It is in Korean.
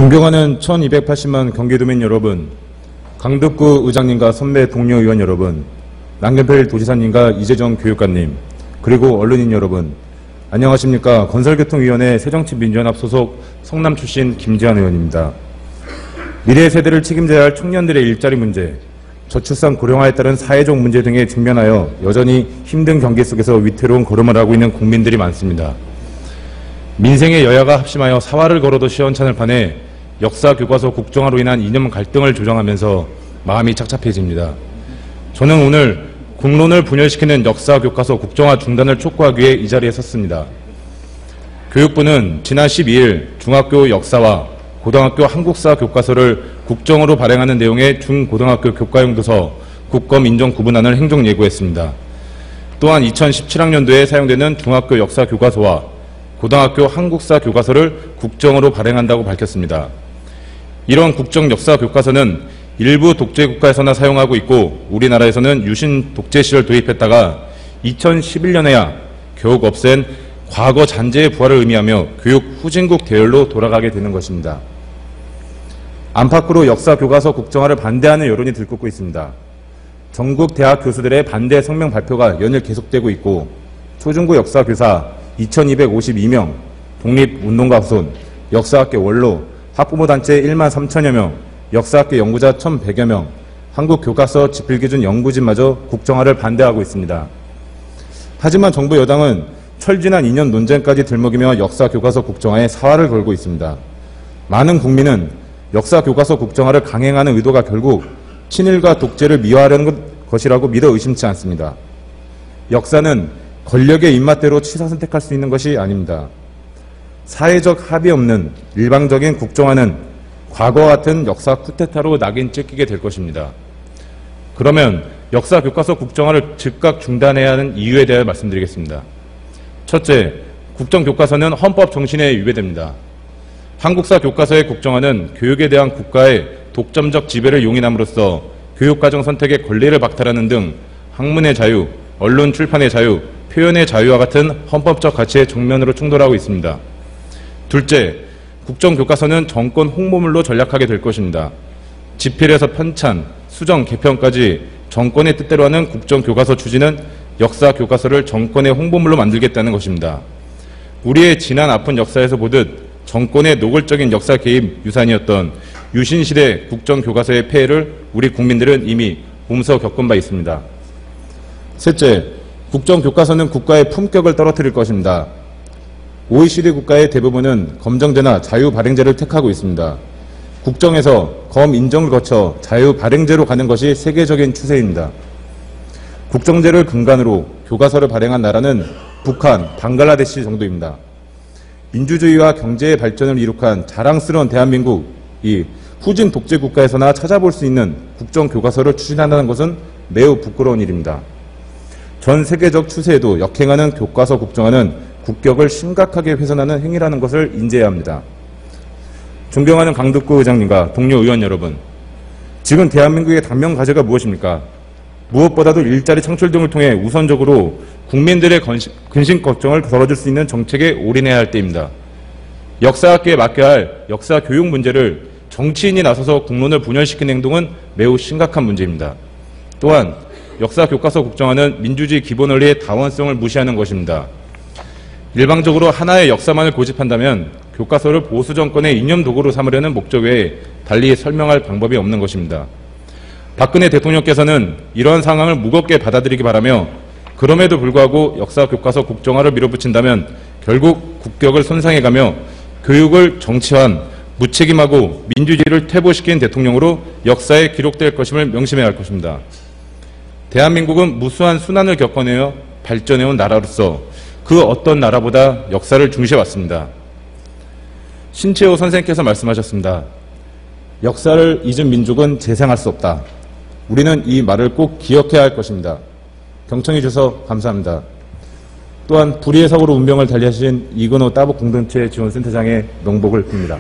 존경하는 1280만 경기도민 여러분, 강덕구 의장님과 선배 동료 의원 여러분, 남경필 도지사님과 이재정 교육감님, 그리고 언론인 여러분, 안녕하십니까. 건설교통위원회 새정치민주연합 소속 성남 출신 김재환 의원입니다. 미래 세대를 책임져야 할 청년들의 일자리 문제, 저출산 고령화에 따른 사회적 문제 등에 직면하여 여전히 힘든 경기 속에서 위태로운 걸음을 하고 있는 국민들이 많습니다. 민생의 여야가 합심하여 사활을 걸어도 시원찮을 판에 역사교과서 국정화로 인한 이념 갈등을 조장하면서 마음이 착잡해집니다. 저는 오늘 국론을 분열시키는 역사교과서 국정화 중단을 촉구하기 위해 이 자리에 섰습니다. 교육부는 지난 12일 중학교 역사와 고등학교 한국사 교과서를 국정으로 발행하는 내용의 중고등학교 교과용 도서 국검 인정 구분안을 행정 예고했습니다. 또한 2017학년도에 사용되는 중학교 역사 교과서와 고등학교 한국사 교과서를 국정으로 발행한다고 밝혔습니다. 이런 국정 역사 교과서는 일부 독재국가에서나 사용하고 있고 우리나라에서는 유신 독재 시절 도입했다가 2011년에야 교육 없앤 과거 잔재의 부활을 의미하며 교육 후진국 계열로 돌아가게 되는 것입니다. 안팎으로 역사 교과서 국정화를 반대하는 여론이 들끓고 있습니다. 전국 대학 교수들의 반대 성명 발표가 연일 계속되고 있고 초중고 역사 교사 2252명, 독립운동가 후손, 역사학계 원로, 학부모 단체 1만 3천여 명, 역사학계 연구자 1,100여 명, 한국교과서 지필기준 연구진마저 국정화를 반대하고 있습니다. 하지만 정부 여당은 철지난 2년 논쟁까지 들먹이며 역사교과서 국정화에 사활을 걸고 있습니다. 많은 국민은 역사교과서 국정화를 강행하는 의도가 결국 친일과 독재를 미화하려는 것이라고 믿어 의심치 않습니다. 역사는 권력의 입맛대로 취사 선택할 수 있는 것이 아닙니다. 사회적 합의 없는 일방적인 국정화는 과거와 같은 역사 쿠데타로 낙인 찍히게 될 것입니다. 그러면 역사 교과서 국정화를 즉각 중단해야 하는 이유에 대해 말씀드리겠습니다. 첫째, 국정교과서는 헌법 정신에 위배됩니다. 한국사 교과서의 국정화는 교육에 대한 국가의 독점적 지배를 용인함으로써 교육과정 선택의 권리를 박탈하는 등 학문의 자유, 언론 출판의 자유, 표현의 자유와 같은 헌법적 가치의 정면으로 충돌하고 있습니다. 둘째, 국정교과서는 정권 홍보물로 전락하게 될 것입니다. 지필에서 편찬, 수정, 개편까지 정권의 뜻대로 하는 국정교과서 추진은 역사교과서를 정권의 홍보물로 만들겠다는 것입니다. 우리의 지난 아픈 역사에서 보듯 정권의 노골적인 역사 개입 유산이었던 유신시대 국정교과서의 폐해를 우리 국민들은 이미 몸소 겪은 바 있습니다. 셋째, 국정교과서는 국가의 품격을 떨어뜨릴 것입니다. OECD 국가의 대부분은 검정제나 자유발행제를 택하고 있습니다. 국정에서 검 인정을 거쳐 자유발행제로 가는 것이 세계적인 추세입니다. 국정제를 근간으로 교과서를 발행한 나라는 북한, 방글라데시 정도입니다. 민주주의와 경제의 발전을 이룩한 자랑스러운 대한민국이 후진 독재 국가에서나 찾아볼 수 있는 국정교과서를 추진한다는 것은 매우 부끄러운 일입니다. 전 세계적 추세에도 역행하는 교과서 국정화는 국격을 심각하게 훼손하는 행위라는 것을 인지해야 합니다. 존경하는 강덕구 의장님과 동료 의원 여러분, 지금 대한민국의 당면 과제가 무엇입니까? 무엇보다도 일자리 창출 등을 통해 우선적으로 국민들의 근심 걱정을 덜어줄 수 있는 정책에 올인해야 할 때입니다. 역사학계에 맡겨야 할 역사 교육 문제를 정치인이 나서서 국론을 분열시키는 행동은 매우 심각한 문제입니다. 또한 역사 교과서 국정화는 민주주의 기본 원리의 다원성을 무시하는 것입니다. 일방적으로 하나의 역사만을 고집한다면 교과서를 보수 정권의 이념 도구로 삼으려는 목적 외에 달리 설명할 방법이 없는 것입니다. 박근혜 대통령께서는 이러한 상황을 무겁게 받아들이기 바라며 그럼에도 불구하고 역사 교과서 국정화를 밀어붙인다면 결국 국격을 손상해가며 교육을 정치화한 무책임하고 민주주의를 퇴보시킨 대통령으로 역사에 기록될 것임을 명심해야 할 것입니다. 대한민국은 무수한 순환을 겪어내어 발전해온 나라로서 그 어떤 나라보다 역사를 중시해왔습니다. 신채호 선생께서 말씀하셨습니다. 역사를 잊은 민족은 재생할 수 없다. 우리는 이 말을 꼭 기억해야 할 것입니다. 경청해 주셔서 감사합니다. 또한 불의의 사고로 운명을 달리하신 이근호 따북 공동체 지원센터장의 명복을 빕니다.